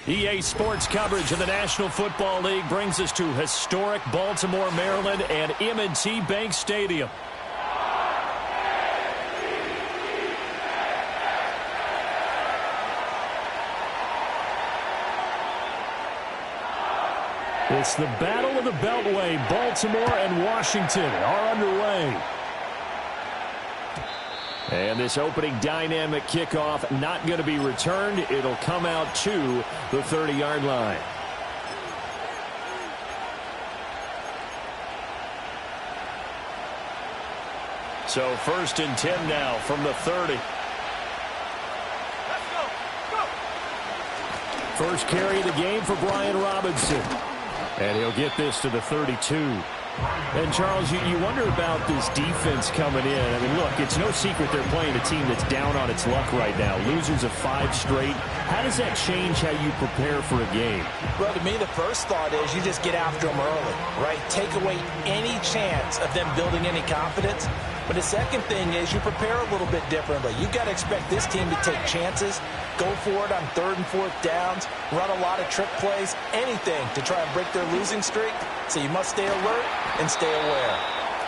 EA Sports coverage of the National Football League brings us to historic Baltimore, Maryland, and M&T Bank Stadium. It's the Battle of the Beltway. Baltimore and Washington are underway. And this opening dynamic kickoff not going to be returned. It'll come out to the 30-yard line. So 1st and 10 now from the 30. Let's go. Go. First carry of the game for Brian Robinson. And he'll get this to the 32. And, Charles, you wonder about this defense coming in. I mean, look, it's no secret they're playing a team that's down on its luck right now. Losers of 5 straight. How does that change how you prepare for a game? Well, to me, the first thought is you just get after them early, right? Take away any chance of them building any confidence. But the second thing is you prepare a little bit differently. You've got to expect this team to take chances, go for it on 3rd and 4th downs, run a lot of trick plays, anything to try and break their losing streak. So you must stay alert and stay aware.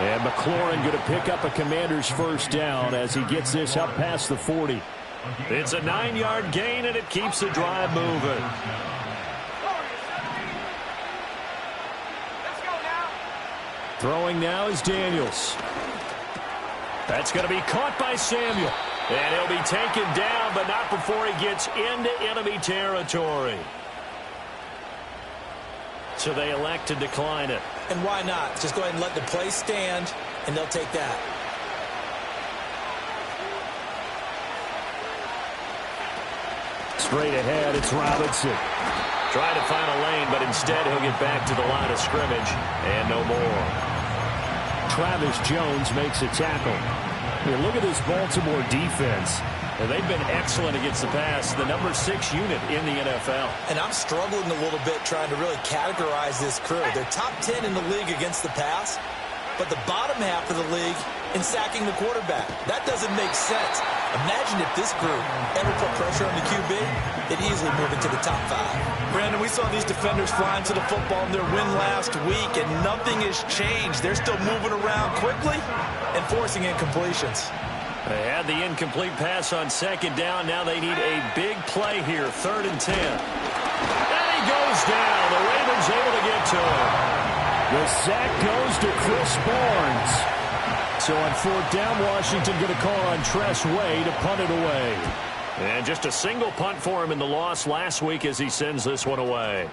And McLaurin going to pick up a Commander's first down as he gets this up past the 40. It's a 9-yard gain, and it keeps the drive moving. Let's go now. Throwing now is Daniels. That's going to be caught by Samuel. And he'll be taken down, but not before he gets into enemy territory. So they elect to decline it. And why not? Just go ahead and let the play stand, and they'll take that. Straight ahead, it's Robinson. Trying to find a lane, but instead he'll get back to the line of scrimmage, and no more. Travis Jones makes a tackle. Here, look at this Baltimore defense. And they've been excellent against the pass, the number 6 unit in the NFL. And I'm struggling a little bit trying to really categorize this crew. They're top 10 in the league against the pass, but the bottom half of the league in sacking the quarterback. That doesn't make sense. Imagine if this group ever put pressure on the QB, they'd easily move into the top 5. Brandon, we saw these defenders flying to the football in their win last week, and nothing has changed. They're still moving around quickly and forcing incompletions. They had the incomplete pass on 2nd down. Now they need a big play here, 3rd and 10. And he goes down. The Ravens able to get to him. The sack goes to Chris Barnes. So on 4th down, Washington going to call on Tress Way to punt it away. And just a single punt for him in the loss last week as he sends this one away.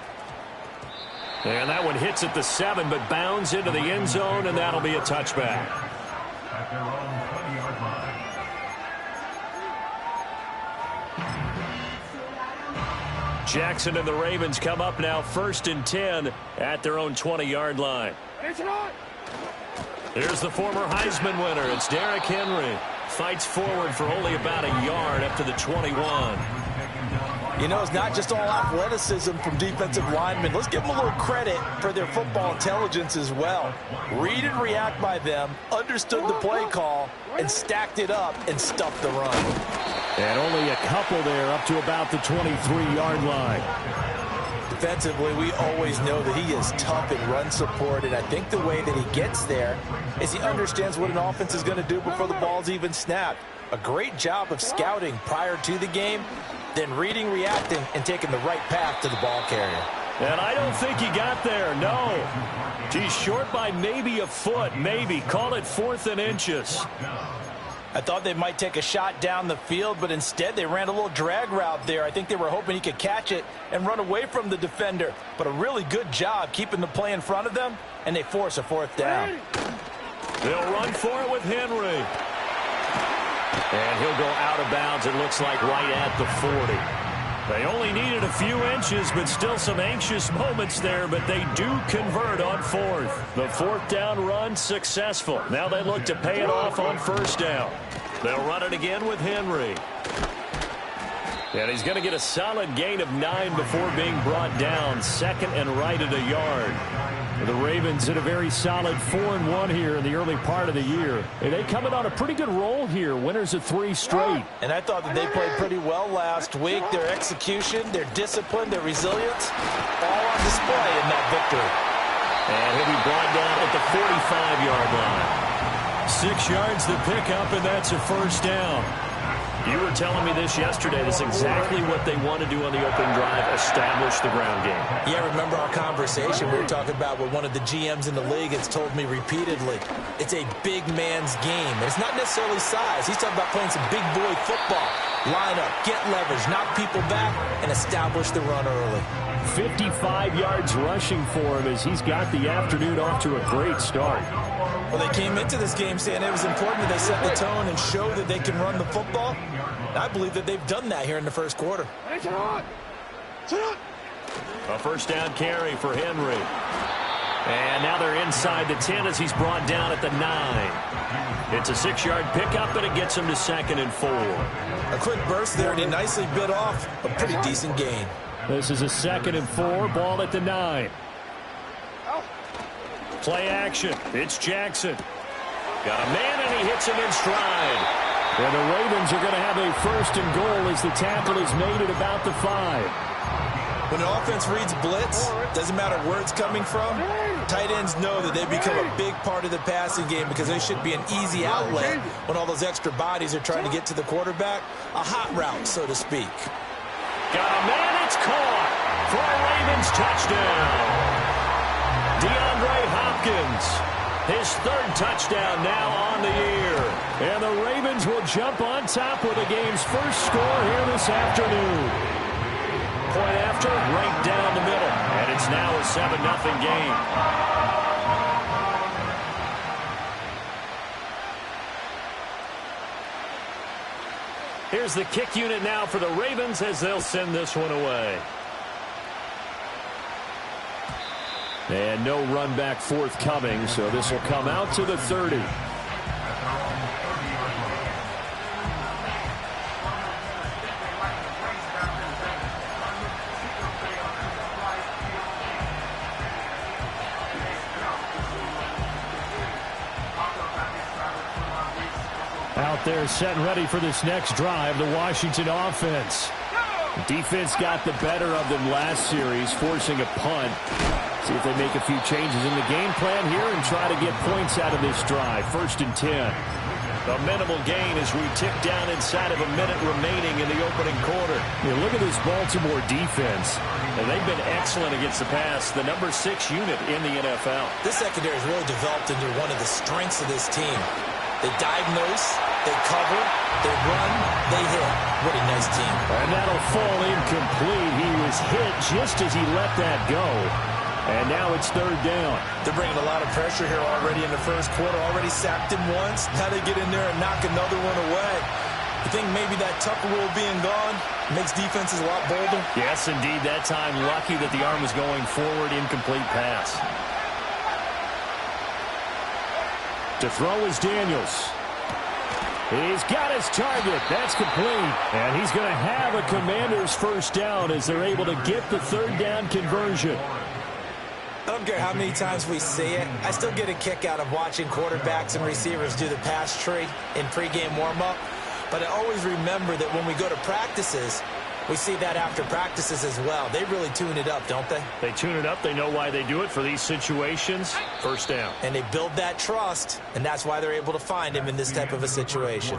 And that one hits at the 7, but bounds into the end zone, and that'll be a touchback. At their own 20-yard line. Jackson and the Ravens come up now 1st and 10 at their own 20-yard line. Here's the former Heisman winner. It's Derrick Henry. Fights forward for only about a yard up to the 21. You know, it's not just all athleticism from defensive linemen. Let's give them a little credit for their football intelligence as well. Read and react by them, understood the play call, and stacked it up and stuffed the run. And only a couple there up to about the 23-yard line. Defensively, we always know that he is tough in run support, and I think the way that he gets there is he understands what an offense is going to do before the ball's even snapped. A great job of scouting prior to the game, then reading, reacting, and taking the right path to the ball carrier. And I don't think he got there, no. He's short by maybe a foot, maybe. Call it 4th and inches. I thought they might take a shot down the field, but instead they ran a little drag route there. I think they were hoping he could catch it and run away from the defender. But a really good job keeping the play in front of them, and they force a 4th down. They'll run for it with Henry. And he'll go out of bounds, it looks like, right at the 40. They only needed a few inches, but still some anxious moments there, but they do convert on 4th. The 4th down run successful. Now they look to pay it off on 1st down. They'll run it again with Henry. And he's going to get a solid gain of 9 before being brought down. 2nd and right at a yard. The Ravens in a very solid 4-1 here in the early part of the year. And they coming on a pretty good roll here. Winners of 3 straight. And I thought that they played pretty well last week. Their execution, their discipline, their resilience, all on display in that victory. And he'll be brought down at the 45-yard line. 6 yards to pick up, and that's a first down. You were telling me this yesterday. That's exactly what they want to do on the opening drive, establish the ground game. Yeah, remember our conversation? We were talking about what one of the GMs in the league has told me repeatedly. It's a big man's game. And it's not necessarily size. He's talking about playing some big boy football. Line up, get leverage, knock people back, and establish the run early. 55 yards rushing for him as he's got the afternoon off to a great start. Well, they came into this game saying it was important that they set the tone and show that they can run the football. And I believe that they've done that here in the first quarter. A first down carry for Henry. And now they're inside the 10 as he's brought down at the 9. It's a 6-yard pickup, and it gets him to 2nd and 4. A quick burst there, and he nicely bit off a pretty decent gain. This is a 2nd and 4, ball at the 9. Play action. It's Jackson. Got a man, and he hits him in stride. And the Ravens are going to have a 1st and goal as the tackle is made at about the 5. When an offense reads blitz, doesn't matter where it's coming from, tight ends know that they become a big part of the passing game because they should be an easy outlet when all those extra bodies are trying to get to the quarterback. A hot route, so to speak. Got a man, it's caught for a Ravens touchdown. DeAndre Hopkins, his 3rd touchdown now on the year. And the Ravens will jump on top with the game's first score here this afternoon. Point after, right down the middle. And it's now a 7-0 game. Here's the kick unit now for the Ravens as they'll send this one away. And no run back forthcoming, so this will come out to the 30. Out there set and ready for this next drive, the Washington offense. Defense got the better of them last series, forcing a punt. See if they make a few changes in the game plan here and try to get points out of this drive. 1st and 10. A minimal gain as we tick down inside of a minute remaining in the opening quarter. Yeah, look at this Baltimore defense. And they've been excellent against the pass, the number 6 unit in the NFL. This secondary has really developed into one of the strengths of this team. They diagnose, they cover, they run, they hit. What a nice team. And that'll fall incomplete. He was hit just as he let that go. And now it's 3rd down. They're bringing a lot of pressure here already in the first quarter. Already sacked him once. Now they get in there and knock another one away. You think maybe that Tucker rule being gone makes defenses a lot bolder? Yes, indeed. That time, lucky that the arm was going forward. Incomplete pass. To throw is Daniels. He's got his target. That's complete. And he's going to have a Commanders first down as they're able to get the 3rd down conversion. I don't care how many times we see it. I still get a kick out of watching quarterbacks and receivers do the pass tree in pregame warm-up. But I always remember that when we go to practices, we see that after practices as well. They really tune it up, don't they? They tune it up. They know why they do it for these situations. First down. And they build that trust, and that's why they're able to find him in this type of a situation.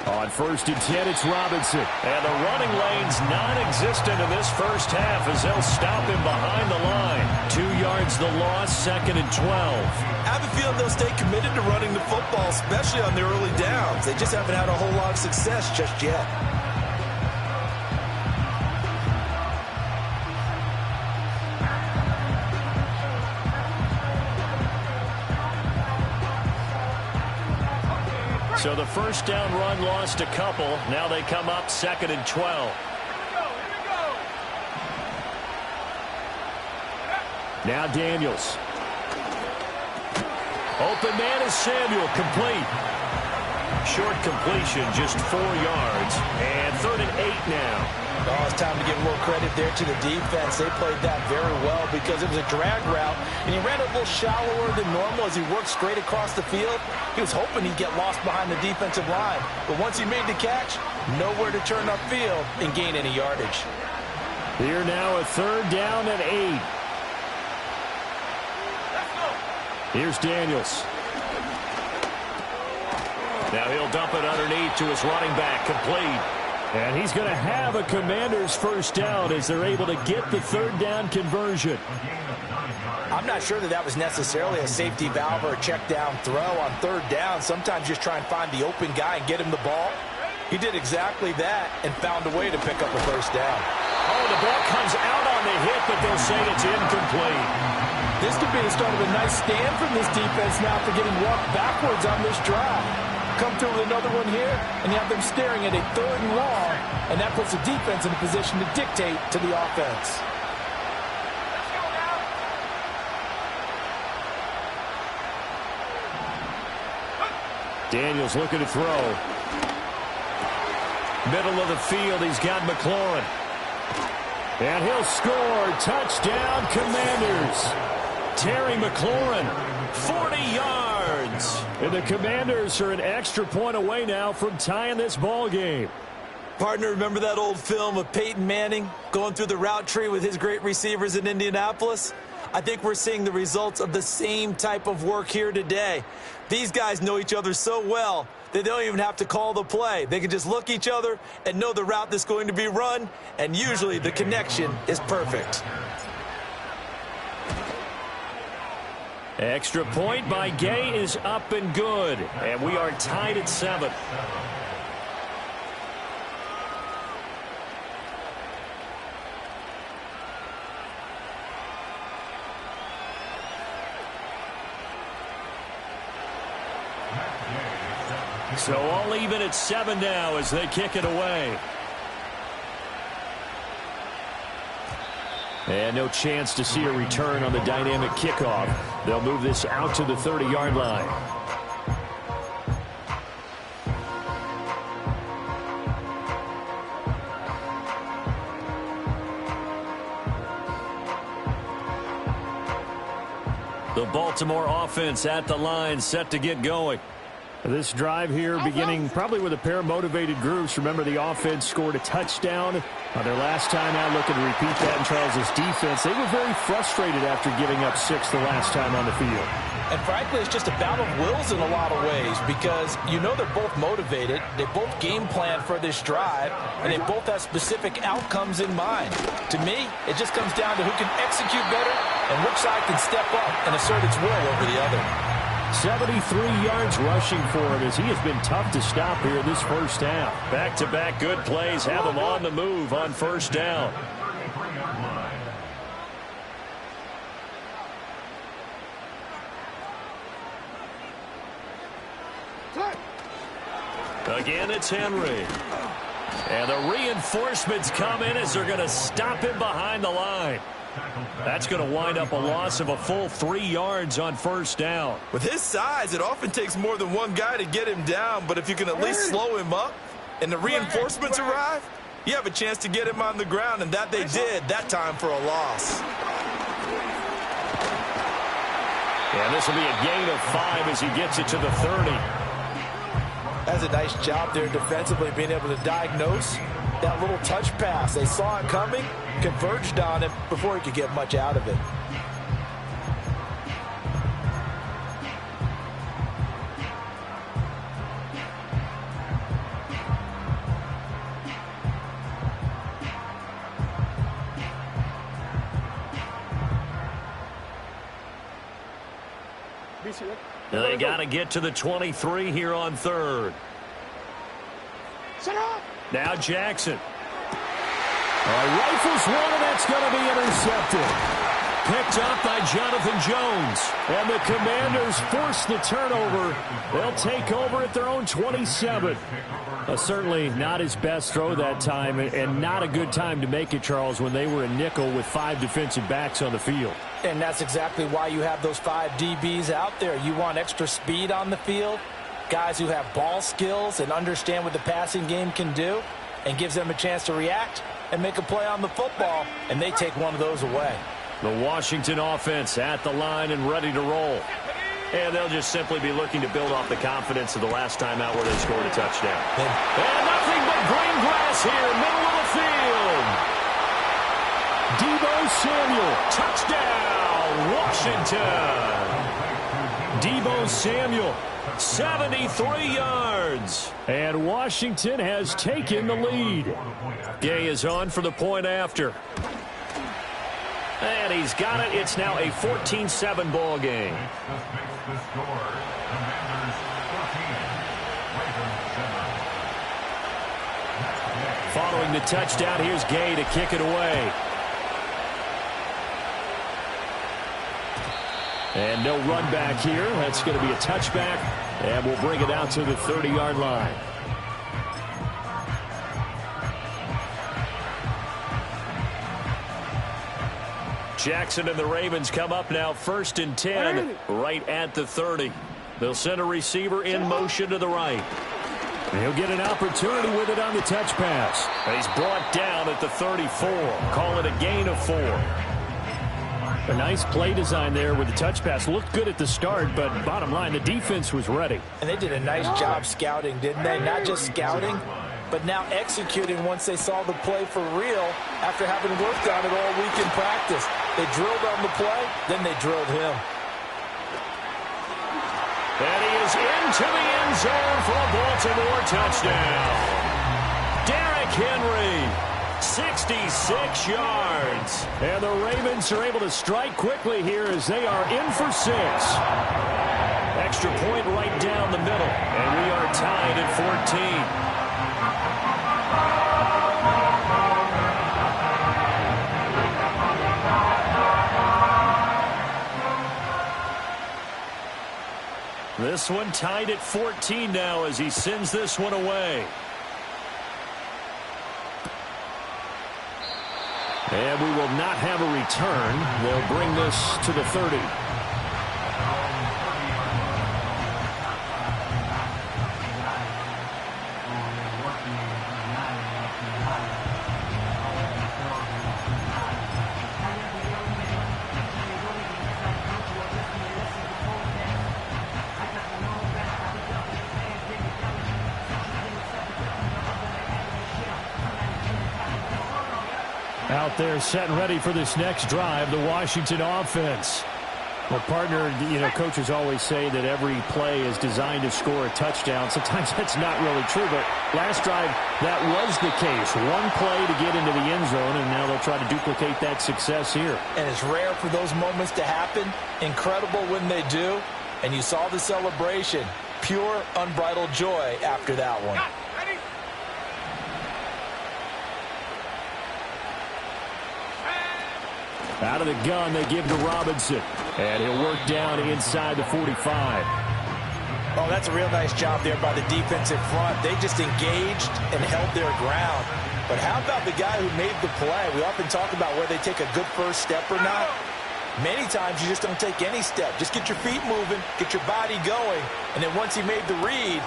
On 1st and 10, it's Robinson. And the running lane's non-existent in this first half as they'll stop him behind the line. 2 yards the loss, 2nd and 12. I have a feeling they'll stay committed to running the football, especially on their early downs. They just haven't had a whole lot of success just yet. So the first down run lost a couple. Now they come up 2nd and 12. Now Daniels. Open man is Samuel, complete. Short completion, just 4 yards. And 3rd and 8 now. Oh, it's time to give a little credit there to the defense. They played that very well because it was a drag route, and he ran a little shallower than normal as he worked straight across the field. He was hoping he'd get lost behind the defensive line, but once he made the catch, nowhere to turn upfield and gain any yardage. Here now a 3rd down and 8. Here's Daniels. Now he'll dump it underneath to his running back, complete. And he's going to have a Commanders first down as they're able to get the 3rd down conversion. I'm not sure that was necessarily a safety valve or a check down throw on 3rd down. Sometimes just try and find the open guy and get him the ball. He did exactly that and found a way to pick up a first down. Oh, the ball comes out on the hit, but they'll say it's incomplete. This could be the start of a nice stand from this defense now for getting walked backwards on this drive. Come through with another one here, and you have them staring at a 3rd and long, and that puts the defense in a position to dictate to the offense. Daniels looking to throw. Middle of the field, he's got McLaurin. And he'll score. Touchdown, Commanders. Terry McLaurin, 40 yards. And the Commanders are an extra point away now from tying this ball game. Partner, remember that old film of Peyton Manning going through the route tree with his great receivers in Indianapolis? I think we're seeing the results of the same type of work here today. These guys know each other so well that they don't even have to call the play. They can just look each other and know the route that's going to be run, and usually the connection is perfect. Extra point by Gay is up and good. And we are tied at 7. So all even at 7 now as they kick it away. And no chance to see a return on the dynamic kickoff. They'll move this out to the 30-yard line. The Baltimore offense at the line, set to get going. This drive here beginning probably with a pair of motivated groups. Remember, the offense scored a touchdown on their last time out, looking to repeat that in Charles' defense. They were very frustrated after giving up 6 the last time on the field. And frankly, it's just a battle of wills in a lot of ways because you know they're both motivated. They both game plan for this drive, and they both have specific outcomes in mind. To me, it just comes down to who can execute better and which side can step up and assert its will over the other. 73 yards rushing for him as he has been tough to stop here in this first half. Back-to-back good plays have him on the move on first down. Again, it's Henry. And the reinforcements come in as they're going to stop him behind the line. That's going to wind up a loss of a full 3 yards on first down. With his size, it often takes more than one guy to get him down, but if you can at least slow him up and the reinforcements arrive, you have a chance to get him on the ground, and that they did that time for a loss. And this will be a gain of 5 as he gets it to the 30. That's a nice job there defensively, being able to diagnose that little touch pass. They saw it coming, converged on it before he could get much out of it. They got to get to the 23 here on third. Now Jackson. Rifles one, and that's going to be intercepted. Picked up by Jonathan Jones. And the Commanders force the turnover. They'll take over at their own 27. Certainly not his best throw that time, and not a good time to make it, Charles, when they were a nickel with 5 defensive backs on the field. And that's exactly why you have those 5 DBs out there. You want extra speed on the field, guys who have ball skills and understand what the passing game can do, and gives them a chance to react and make a play on the football, and they take one of those away. The Washington offense at the line and ready to roll. And they'll just simply be looking to build off the confidence of the last time out where they scored a touchdown. And nothing but green grass here, middle of the field. Deebo Samuel, touchdown, Washington. Deebo Samuel, 73 yards. And Washington has taken the lead. Gay is on for the point after. And he's got it. It's now a 14-7 ball game. The score, Commanders 14, Ravens 7. Following the touchdown, here's Gay to kick it away. And no run back here. That's going to be a touchback, and we'll bring it out to the 30-yard line. Jackson and the Ravens come up now 1st and 10 right at the 30. They'll send a receiver in motion to the right. He'll get an opportunity with it on the touch pass. He's brought down at the 34. Call it a gain of 4. A nice play design there with the touch pass. Looked good at the start, but bottom line, the defense was ready. And they did a nice job scouting, didn't they? Not just scouting, but now executing once they saw the play for real after having worked on it all week in practice. They drilled on the play, then they drilled him. And he is into the end zone for a Baltimore touchdown. Derrick Henry, 66 yards. And the Ravens are able to strike quickly here as they are in for 6. Extra point right down the middle. And we are tied at 14. This one tied at 14 now as he sends this one away. And we will not have a return. They'll bring this to the 30. Out there set and ready for this next drive, the Washington offense. Well, partner, coaches always say that every play is designed to score a touchdown. Sometimes that's not really true, but last drive, that was the case. One play to get into the end zone, and now they'll try to duplicate that success here. And it's rare for those moments to happen. Incredible when they do. And you saw the celebration. Pure, unbridled joy after that one. Out of the gun, they give to Robinson. And he'll work down inside the 45. Oh, that's a real nice job there by the defensive front. They just engaged and held their ground. But how about the guy who made the play? We often talk about whether they take a good first step or not. Many times you just don't take any step. Just get your feet moving, get your body going, and then once he made the read.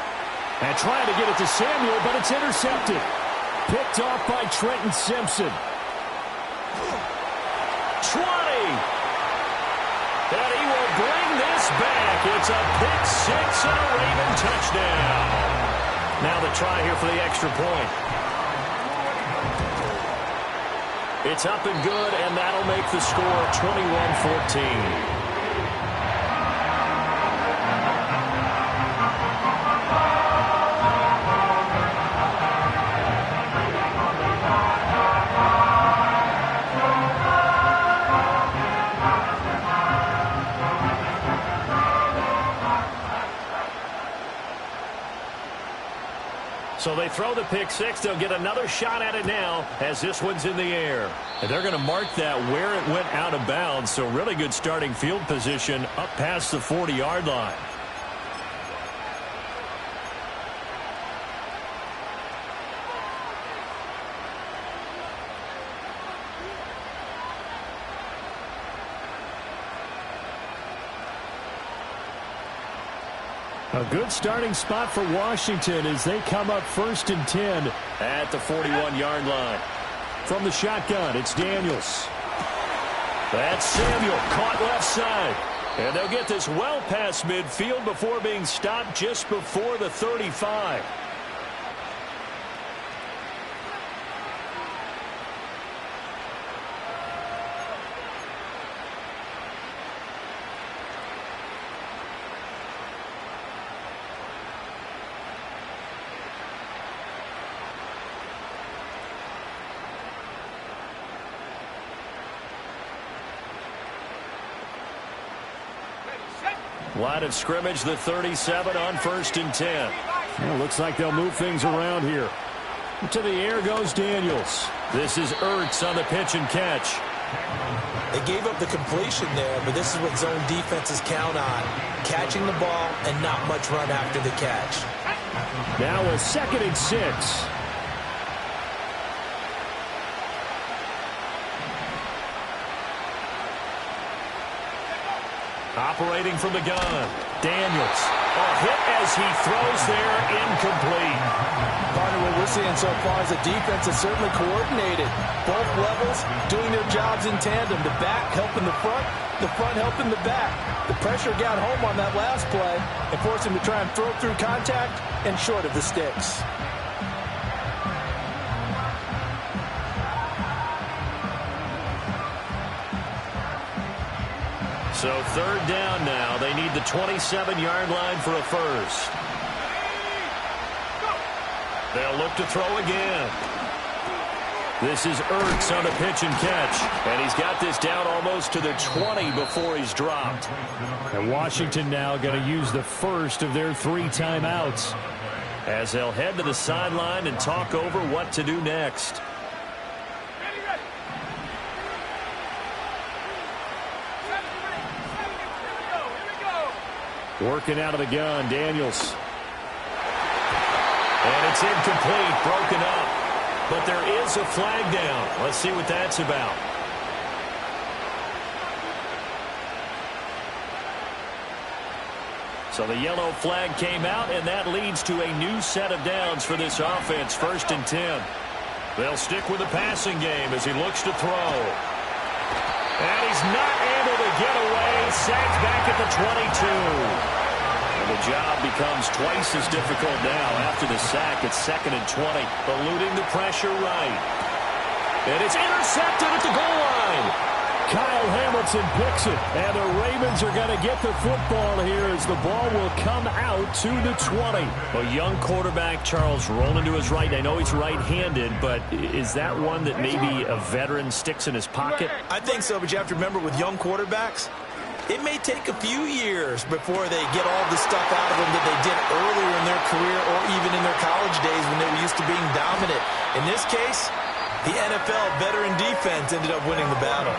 And trying to get it to Samuel, but it's intercepted. Picked off by Trenton Simpson. 20. And he will bring this back. It's a pick 6 and a Raven touchdown. Now the try here for the extra point. It's up and good, and that'll make the score 21-14. So they throw the pick six. They'll get another shot at it now as this one's in the air. And they're going to mark that where it went out of bounds. So really good starting field position up past the 40-yard line. A good starting spot for Washington as they come up 1st and 10 at the 41-yard line. From the shotgun, it's Daniels. That's Samuel, caught left side. And they'll get this well past midfield before being stopped just before the 35. Line of scrimmage, the 37 on 1st and 10. Well, looks like they'll move things around here. To the air goes Daniels. This is Ertz on the pitch and catch. They gave up the completion there, but this is what zone defenses count on. Catching the ball and not much run after the catch. Now a 2nd and 6. Operating from the gun. Daniels. A hit as he throws there, incomplete. Partner, what we're seeing so far is the defense is certainly coordinated. Both levels doing their jobs in tandem. The back helping the front helping the back. The pressure got home on that last play and forced him to try and throw through contact and short of the sticks. So 3rd down now. They need the 27-yard line for a first. They'll look to throw again. This is Ertz on the pitch and catch. And he's got this down almost to the 20 before he's dropped. And Washington now going to use the first of their 3 timeouts, as they'll head to the sideline and talk over what to do next. Working out of the gun, Daniels. And it's incomplete, broken up. But there is a flag down. Let's see what that's about. So the yellow flag came out, and that leads to a new set of downs for this offense, 1st and 10. They'll stick with the passing game as he looks to throw. And he's not able to get away. Sacked back at the 22. And the job becomes twice as difficult now after the sack. It's 2nd and 20. Eluding the pressure right. And it's intercepted at the goal line. Kyle Hamilton picks it. And the Ravens are going to get the football here as the ball will come out to the 20. A young quarterback, Charles, rolling to his right. I know he's right-handed, but is that one that maybe a veteran sticks in his pocket? I think so, but you have to remember with young quarterbacks, it may take a few years before they get all the stuff out of them that they did earlier in their career or even in their college days when they were used to being dominant. In this case, the NFL veteran defense ended up winning the battle.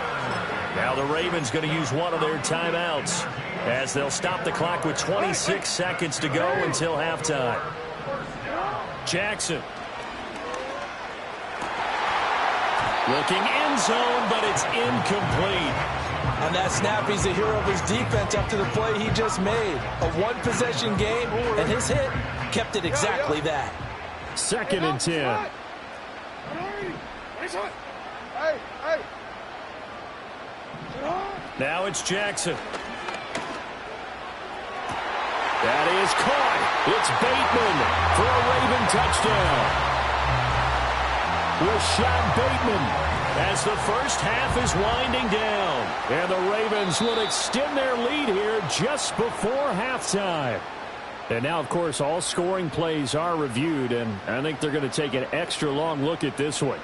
Now the Ravens going to use one of their timeouts as they'll stop the clock with 26 seconds to go until halftime. Jackson. Looking end zone, but it's incomplete. On that snap, he's a hero of his defense after the play he just made. A one-possession game, and his hit kept it exactly that. 2nd and 10. Now it's Jackson. That is caught. It's Bateman for a Raven touchdown. Rashad Bateman as the first half is winding down. And the Ravens will extend their lead here just before halftime. And now, of course, all scoring plays are reviewed, and I think they're going to take an extra long look at this one.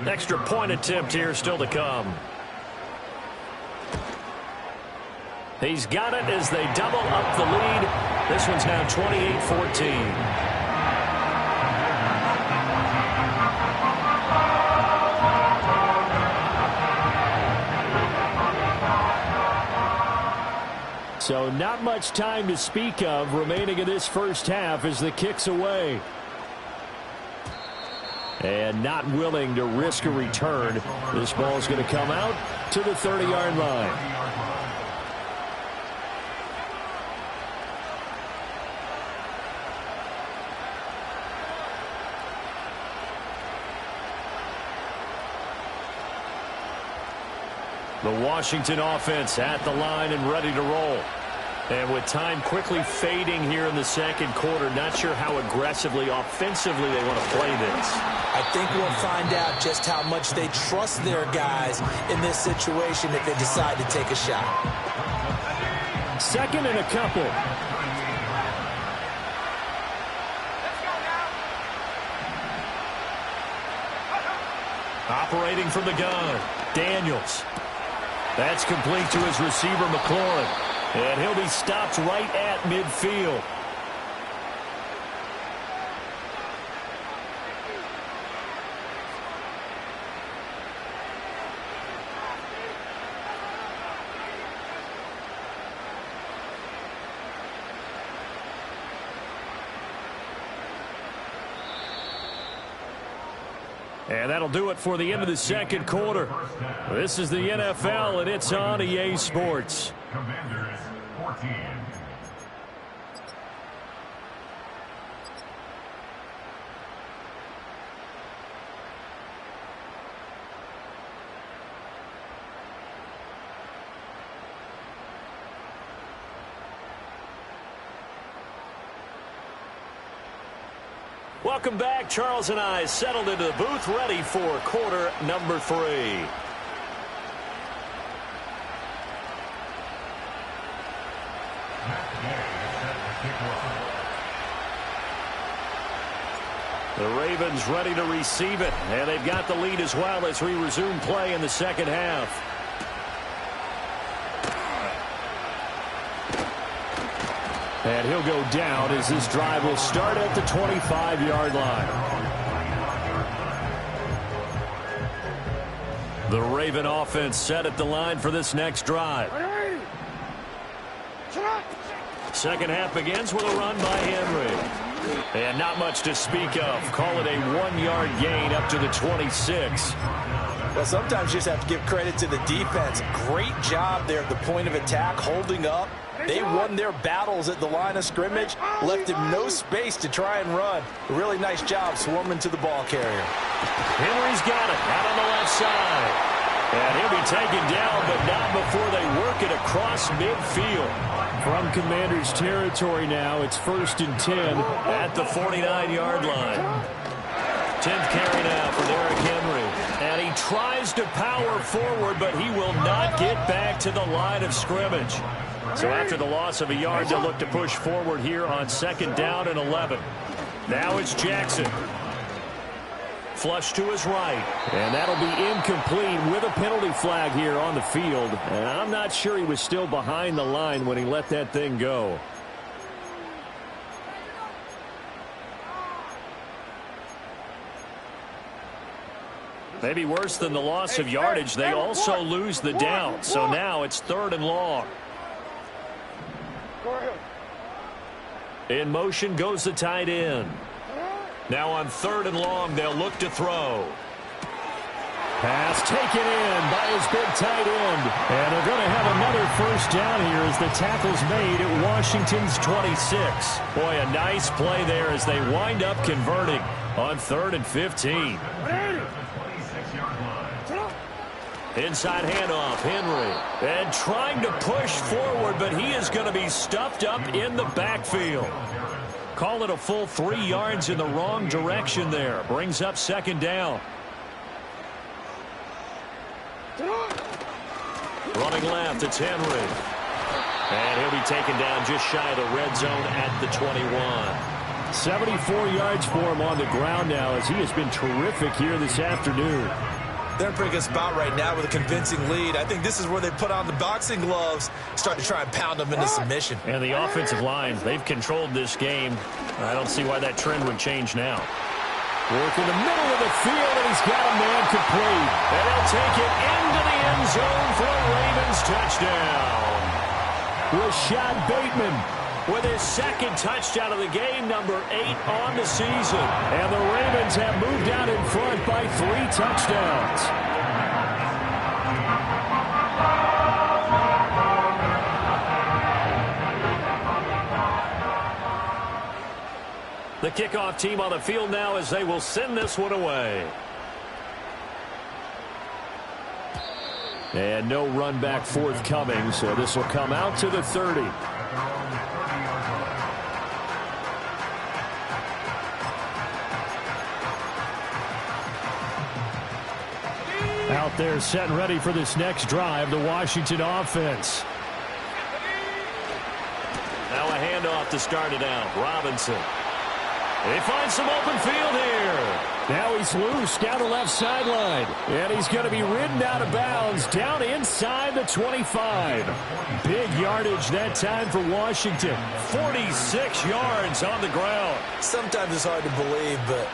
Extra point attempt here still to come. He's got it as they double up the lead. This one's now 28-14. So not much time to speak of remaining in this first half as the kick's away. And not willing to risk a return. This ball's going to come out to the 30-yard line. The Washington offense at the line and ready to roll. And with time quickly fading here in the second quarter, not sure how aggressively, offensively they want to play this. I think we'll find out just how much they trust their guys in this situation if they decide to take a shot. Second and a couple. Operating from the gun, Daniels. That's complete to his receiver, McLaurin. And he'll be stopped right at midfield. And that'll do it for the end of the second quarter. This is the NFL, and it's on EA Sports. Commanders 14. Welcome back. Charles and I settled into the booth, ready for quarter number 3. The Ravens ready to receive it, and they've got the lead as well as we resume play in the second half. And he'll go down as this drive will start at the 25-yard line. The Raven offense set at the line for this next drive. Second half begins with a run by Henry. And not much to speak of. Call it a 1-yard gain up to the 26. Well, sometimes you just have to give credit to the defense. Great job there at the point of attack, holding up. They won their battles at the line of scrimmage, left him no space to try and run. A really nice job swarming to the ball carrier. Henry's got it out on the left side. And he'll be taken down, but not before they work it across midfield. From Commanders territory now, it's 1st and 10 at the 49-yard line. 10th carry now for Derrick Henry. And he tries to power forward, but he will not get back to the line of scrimmage. So after the loss of a yard, they'll look to push forward here on 2nd down and 11. Now it's Jackson. Flush to his right. And that'll be incomplete with a penalty flag here on the field. And I'm not sure he was still behind the line when he let that thing go. Maybe worse than the loss of yardage, they also lose the down. So now it's 3rd and long. In motion goes the tight end. Now on 3rd and long, they'll look to throw. Pass taken in by his big tight end. And they're going to have another 1st down here as the tackle's made at Washington's 26. Boy, a nice play there as they wind up converting on 3rd and 15. Inside handoff, Henry. And trying to push forward, but he is going to be stuffed up in the backfield. Call it a full 3 yards in the wrong direction there. Brings up 2nd down. Running left, it's Henry. And he'll be taken down just shy of the red zone at the 21. 74 yards for him on the ground now as he has been terrific here this afternoon. They're in a pretty good spot right now with a convincing lead. I think this is where they put on the boxing gloves, start to try and pound them into submission. And the offensive lines, they've controlled this game. I don't see why that trend would change now. Work in the middle of the field, and he's got a man complete. And he'll take it into the end zone for a Ravens touchdown. Rashad Bateman with his second touchdown of the game, number 8 on the season. And the Ravens have moved out in front by 3 touchdowns. The kickoff team on the field now as they will send this one away. And no run back forthcoming, so this will come out to the 30. Out there set and ready for this next drive, the Washington offense. Now a handoff to start it out. Robinson. They find some open field here. Now he's loose down the left sideline. And he's going to be ridden out of bounds down inside the 25. Big yardage that time for Washington. 46 yards on the ground. Sometimes it's hard to believe, but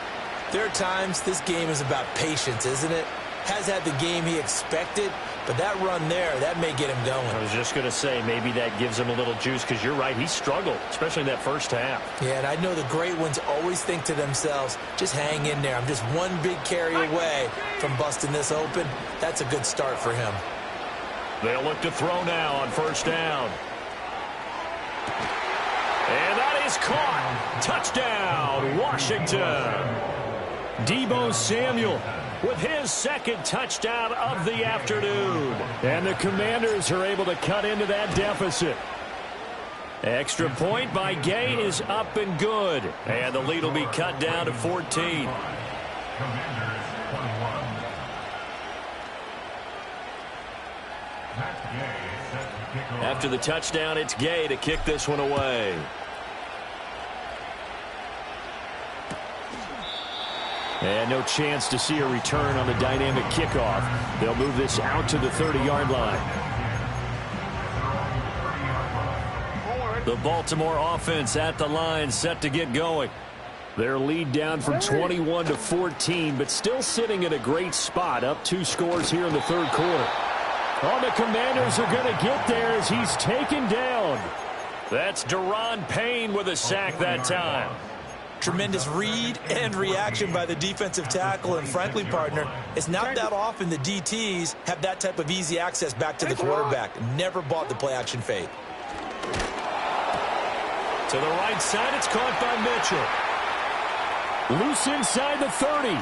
there are times this game is about patience, isn't it? Has had the game he expected, but that run there, that may get him going. I was just going to say, maybe that gives him a little juice, because you're right, he struggled, especially in that first half. Yeah, and I know the great ones always think to themselves, just hang in there. I'm just one big carry away from busting this open. That's a good start for him. They'll look to throw now on first down. And that is caught. Touchdown, Washington. Deebo Samuel with his second touchdown of the afternoon. And the Commanders are able to cut into that deficit. Extra point by Gay is up and good. And the lead will be cut down to 14. After the touchdown, it's Gay to kick this one away. And no chance to see a return on the dynamic kickoff. They'll move this out to the 30-yard line. The Baltimore offense at the line, set to get going. Their lead down from 21 to 14, but still sitting in a great spot, up 2 scores here in the third quarter. Oh, the Commanders are going to get there as he's taken down. That's Daron Payne with a sack that time. Tremendous read and reaction by the defensive tackle, and frankly, partner, it's not that often the DTs have that type of easy access back to the quarterback. Never bought the play-action fade. To the right side, it's caught by Mitchell. Loose inside the 30.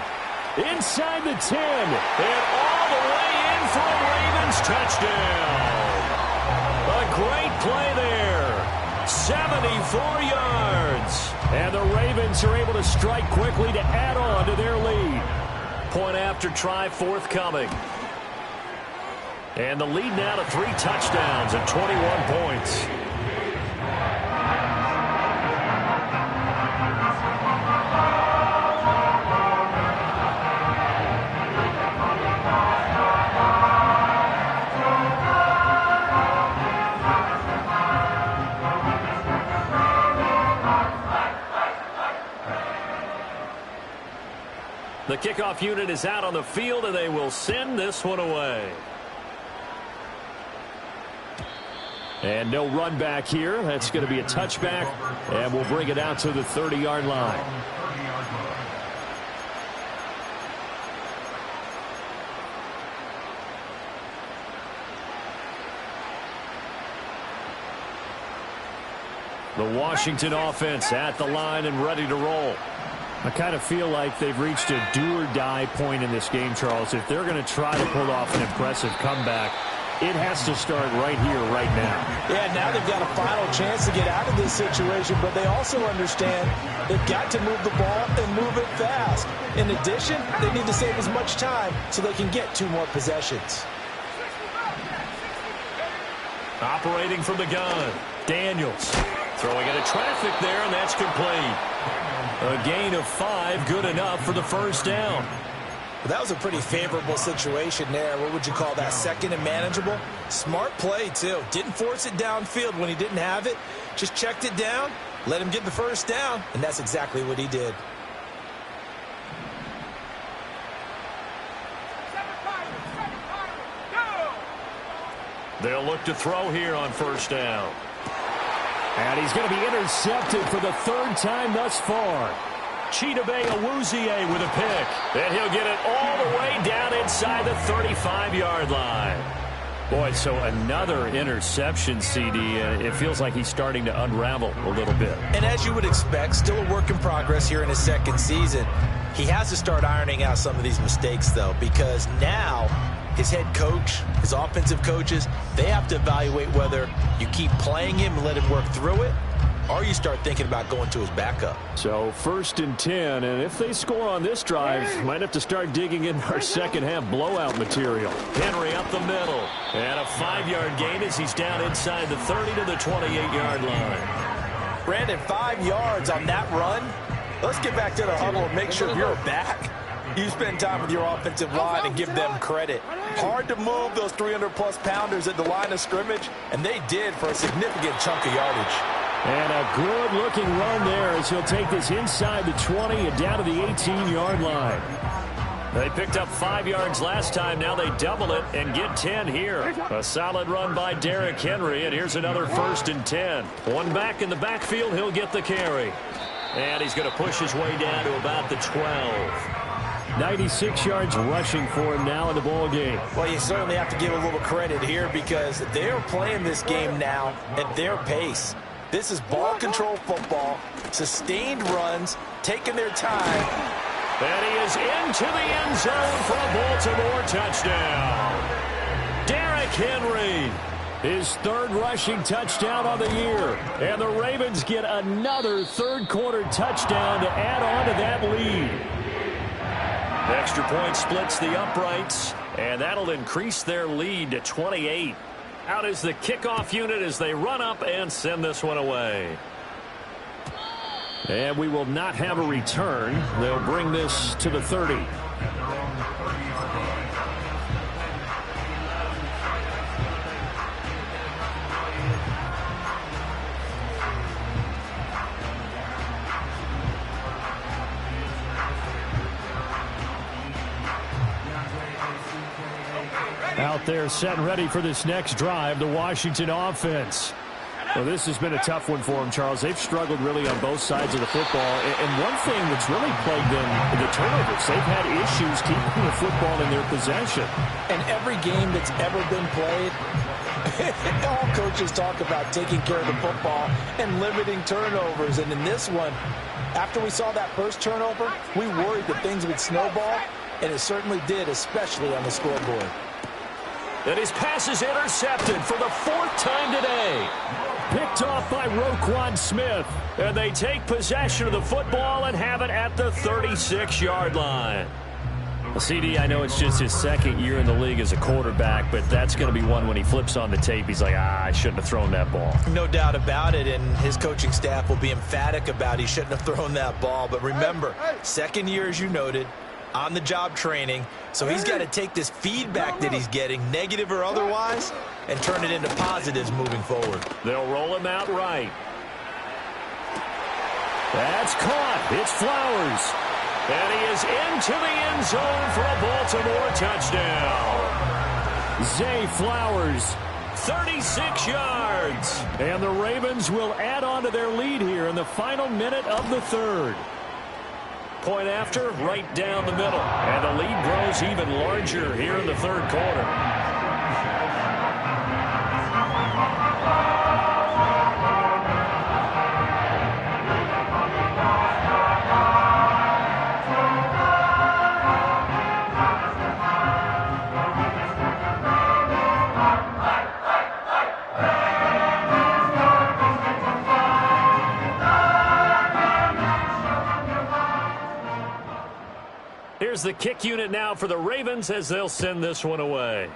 Inside the 10. And all the way in for a Ravens touchdown. A great play there. 74 yards. And the Ravens are able to strike quickly to add on to their lead. Point after try forthcoming. And the lead now to 3 touchdowns and 21 points. The kickoff unit is out on the field, and they will send this one away. And no run back here. That's going to be a touchback, and we'll bring it out to the 30-yard line. The Washington offense at the line and ready to roll. I kind of feel like they've reached a do-or-die point in this game, Charles. If they're going to try to pull off an impressive comeback, it has to start right here, right now. Yeah, now they've got a final chance to get out of this situation, but they also understand they've got to move the ball and move it fast. In addition, they need to save as much time so they can get 2 more possessions. Operating from the gun, Daniels. Throwing into traffic there, and that's complete. A gain of 5, good enough for the first down. Well, that was a pretty favorable situation there. What would you call that? Second and manageable? Smart play, too. Didn't force it downfield when he didn't have it. Just checked it down, let him get the first down, and that's exactly what he did. They'll look to throw here on first down. And he's going to be intercepted for the third time thus far. Chidobe Awuzie with a pick. And he'll get it all the way down inside the 35-yard line. Boy, so another interception, CD. It feels like he's starting to unravel a little bit. And as you would expect, still a work in progress here in his second season. He has to start ironing out some of these mistakes, though, because now his head coach, his offensive coaches, they have to evaluate whether you keep playing him and let him work through it, or you start thinking about going to his backup. So 1st and 10, and if they score on this drive, might have to start digging in our second-half blowout material. Henry up the middle, and a 5-yard gain as he's down inside the 30 to the 28-yard line. Brandon, 5 yards on that run. Let's get back to the huddle and make sure you're back. You spend time with your offensive line and give them credit. Hard to move those 300-plus pounders at the line of scrimmage, and they did for a significant chunk of yardage. And a good-looking run there as he'll take this inside the 20 and down to the 18-yard line. They picked up 5 yards last time. Now they double it and get 10 here. A solid run by Derrick Henry, and here's another 1st and 10. One back in the backfield, he'll get the carry. And he's going to push his way down to about the 12. 96 yards rushing for him now in the ball game. Well, you certainly have to give a little credit here because they're playing this game now at their pace. This is ball control football, sustained runs, taking their time. And he is into the end zone for a Baltimore touchdown. Derrick Henry. His 3rd rushing touchdown on the year. And the Ravens get another 3rd-quarter touchdown to add on to that lead. The extra point splits the uprights, and that'll increase their lead to 28. Out is the kickoff unit as they run up and send this one away. And we will not have a return. They'll bring this to the 30. Out there set and ready for this next drive, the Washington offense. Well, this has been a tough one for them, Charles. They've struggled really on both sides of the football. And one thing that's really plagued them, the turnovers. They've had issues keeping the football in their possession. And every game that's ever been played, all coaches talk about taking care of the football and limiting turnovers. And in this one, after we saw that first turnover, we worried that things would snowball, and it certainly did, especially on the scoreboard. And his pass is intercepted for the 4th time today. Picked off by Roquan Smith. And they take possession of the football and have it at the 36-yard line. Well, CD, I know it's just his 2nd year in the league as a quarterback, but that's going to be one when he flips on the tape. He's like, I shouldn't have thrown that ball. No doubt about it, and his coaching staff will be emphatic about he shouldn't have thrown that ball. But remember, 2nd year, as you noted, on-the-job training, so he's got to take this feedback that he's getting, negative or otherwise, and turn it into positives moving forward. They'll roll him out right. That's caught. It's Flowers. And he is into the end zone for a Baltimore touchdown. Zay Flowers. 36 yards. And the Ravens will add on to their lead here in the final minute of the 3rd. Point after, right down the middle. And the lead grows even larger here in the 3rd quarter. Here's the kick unit now for the Ravens as they'll send this one away.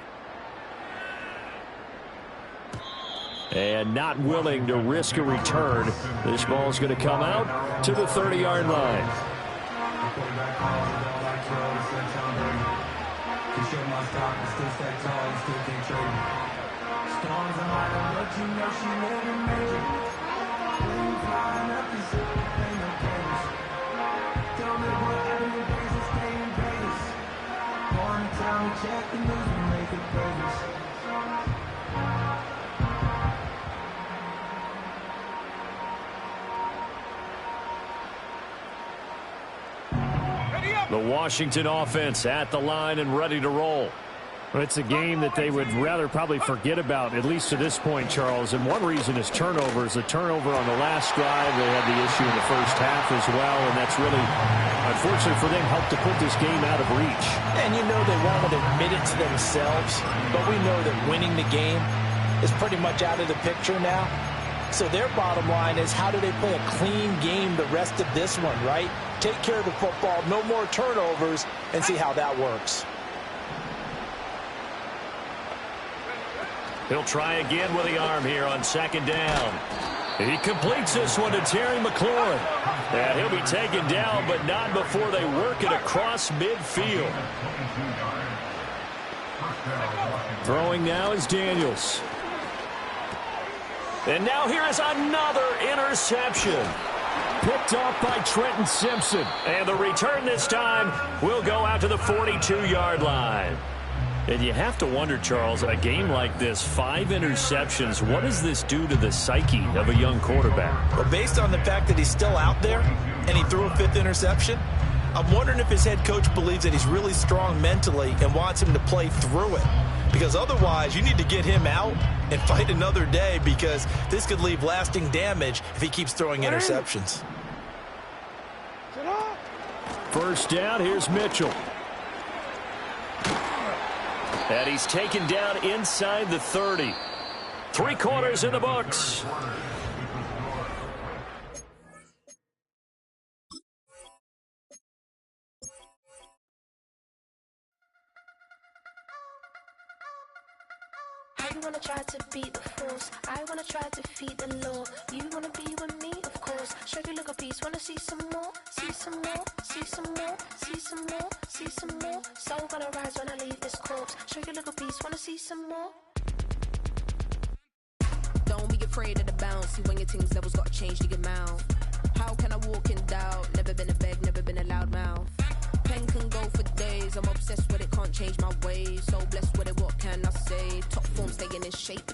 And not willing to risk a return. This ball's going to come out to the 30-yard line. my stock and still stay tall and still can't trade me. Storms are high, but you know she living major. When flying up this ain't no cables. Don't live whatever your days and stay in Vegas. Born in town, we check the news, we make it famous. The Washington offense at the line and ready to roll. Well, it's a game that they would rather probably forget about, at least to this point, Charles. And one reason is turnovers. A turnover on the last drive. They had the issue in the first half as well. And that's really, unfortunately for them, helped to put this game out of reach. And you know they won't admit it to themselves. But we know that winning the game is pretty much out of the picture now. So their bottom line is, how do they play a clean game the rest of this one, right? Take care of the football, no more turnovers, and see how that works. He'll try again with the arm here on second down. He completes this one to Terry McLaurin. And he'll be taken down, but not before they work it across midfield. Throwing now is Daniels. And now here is another interception. Picked off by Trenton Simpson. And the return this time will go out to the 42-yard line. And you have to wonder, Charles, a game like this, 5 interceptions, what does this do to the psyche of a young quarterback? Well, based on the fact that he's still out there and he threw a 5th interception, I'm wondering if his head coach believes that he's really strong mentally and wants him to play through it. Because otherwise, you need to get him out and fight another day, because this could leave lasting damage if he keeps throwing interceptions. First down, here's Mitchell. And he's taken down inside the 30. 3 quarters in the books. I wanna try to beat the force. I wanna try to defeat the law. You wanna be with me, of course. Show you look a piece. Wanna see some more? See some more? See some more? See some more? See some more? Soul gonna rise when I leave this corpse. Show you look a piece. Wanna see some more? Don't be afraid of the bounce. See when your things levels gotta change to your mouth. How can I walk in doubt? Never been a beg, never been a loud mouth. Pen can go for days. I'm obsessed with it, can't change my ways. So blessed with it, what can I say? Top form staying in shape.